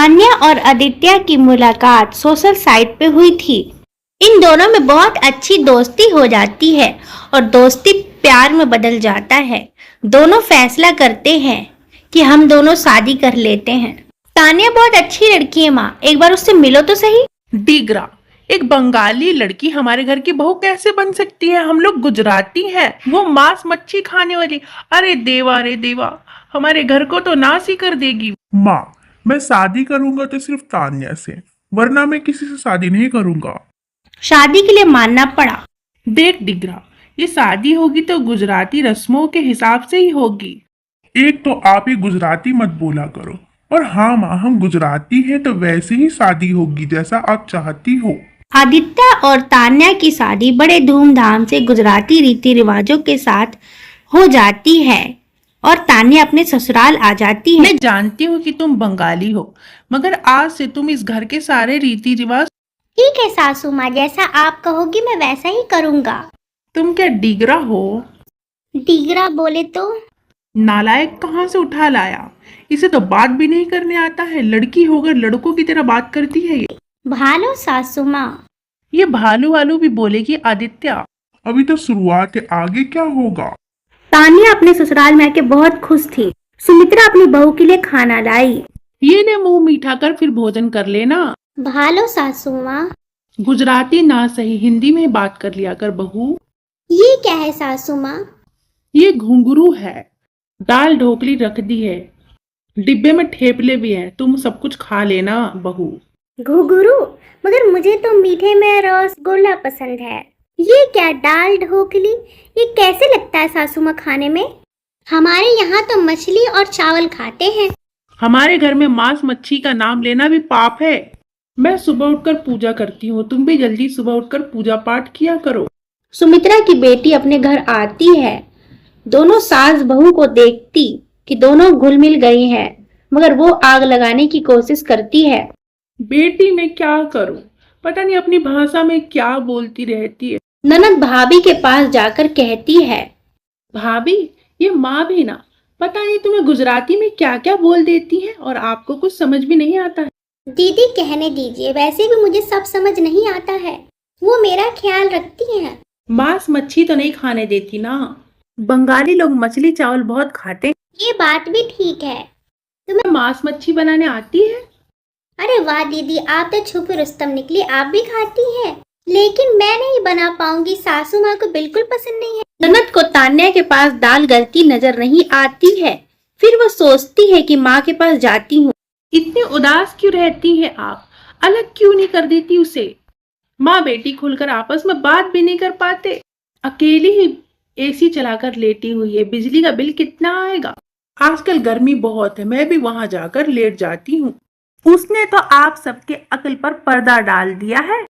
तान्या और आदित्य की मुलाकात सोशल साइट पे हुई थी। इन दोनों में बहुत अच्छी दोस्ती हो जाती है और दोस्ती प्यार में बदल जाता है। दोनों फैसला करते हैं कि हम दोनों शादी कर लेते हैं। तान्या बहुत अच्छी लड़की है माँ, एक बार उससे मिलो तो सही। डिगरा, एक बंगाली लड़की हमारे घर की बहू कैसे बन सकती है? हम लोग गुजराती हैं, वो मांस मच्छी खाने वाली। अरे देवा, हमारे घर को तो नाश ही कर देगी। माँ, मैं शादी करूंगा तो सिर्फ तान्या से, वरना मैं किसी से शादी नहीं करूंगा। शादी के लिए मानना पड़ा। देख डिगरा, ये शादी होगी तो गुजराती रस्मों के हिसाब से ही होगी। एक तो आप ही गुजराती मत बोला करो। और हाँ माँ, हम गुजराती हैं तो वैसे ही शादी होगी जैसा आप चाहती हो। आदित्य और तान्या की शादी बड़े धूमधाम से गुजराती रीति रिवाजों के साथ हो जाती है और तान्या अपने ससुराल आ जाती है। मैं जानती हूँ कि तुम बंगाली हो, मगर आज से तुम इस घर के सारे रीति रिवाज। ठीक है सासू माँ, जैसा आप कहोगी मैं वैसा ही करूँगा। तुम क्या डिगरा हो? डिगरा बोले तो? नालायक कहाँ से उठा लाया? इसे तो बात भी नहीं करने आता है। लड़की होकर लड़कों की तरह बात करती है ये। भालो सासू माँ। ये भालू वालू भी बोलेगी आदित्य। अभी तो शुरुआत है, आगे क्या होगा? तान्या अपने ससुराल में आके बहुत खुश थी। सुमित्रा अपनी बहू के लिए खाना लाई। ये ने मुंह मीठा कर फिर भोजन कर लेना। भालो सासू माँ। गुजराती ना सही, हिंदी में बात कर लिया कर बहू। ये क्या है सासू माँ? ये घुंघरू है। दाल ढोकली रख दी है, डिब्बे में ठेपले भी हैं, तुम सब कुछ खा लेना बहू। घुघरू? मगर मुझे तो मीठे में रसगुल्ला पसंद है। ये क्या दाल ढोकली? ये कैसे लगता है सासू माँ खाने में? हमारे यहाँ तो मछली और चावल खाते हैं। हमारे घर में मांस मच्छी का नाम लेना भी पाप है। मैं सुबह उठकर पूजा करती हूँ, तुम भी जल्दी सुबह उठकर पूजा पाठ किया करो। सुमित्रा की बेटी अपने घर आती है। दोनों सास बहू को देखती कि दोनों घुल मिल गई हैं, मगर वो आग लगाने की कोशिश करती है। बेटी मैं क्या करूं, पता नहीं अपनी भाषा में क्या बोलती रहती है। ननद भाभी के पास जाकर कहती है, भाभी ये माँ भी ना, पता नहीं तुम्हें गुजराती में क्या क्या बोल देती है और आपको कुछ समझ भी नहीं आता है। दीदी कहने दीजिए, वैसे भी मुझे सब समझ नहीं आता है। वो मेरा ख्याल रखती हैं। मांस मच्छी तो नहीं खाने देती ना। बंगाली लोग मछली चावल बहुत खाते हैं। ये बात भी ठीक है। तुम्हें मांस मच्छी बनाने आती है? अरे वाह दीदी, आप तो छुपी रुस्तम निकली, आप भी खाती हैं। लेकिन मैं नहीं बना पाऊंगी, सासू माँ को बिल्कुल पसंद नहीं है। ननद को तान्या के पास दाल गलती नजर नहीं आती है। फिर वो सोचती है कि माँ के पास जाती हूँ। इतनी उदास क्यों रहती है आप? अलग क्यों नहीं कर देती उसे? माँ बेटी खुलकर आपस में बात भी नहीं कर पाते। अकेली ही एसी चलाकर लेटी हुई है। बिजली का बिल कितना आएगा? आजकल गर्मी बहुत है, मैं भी वहां जाकर लेट जाती हूँ। उसने तो आप सबके अक्ल पर पर्दा डाल दिया है।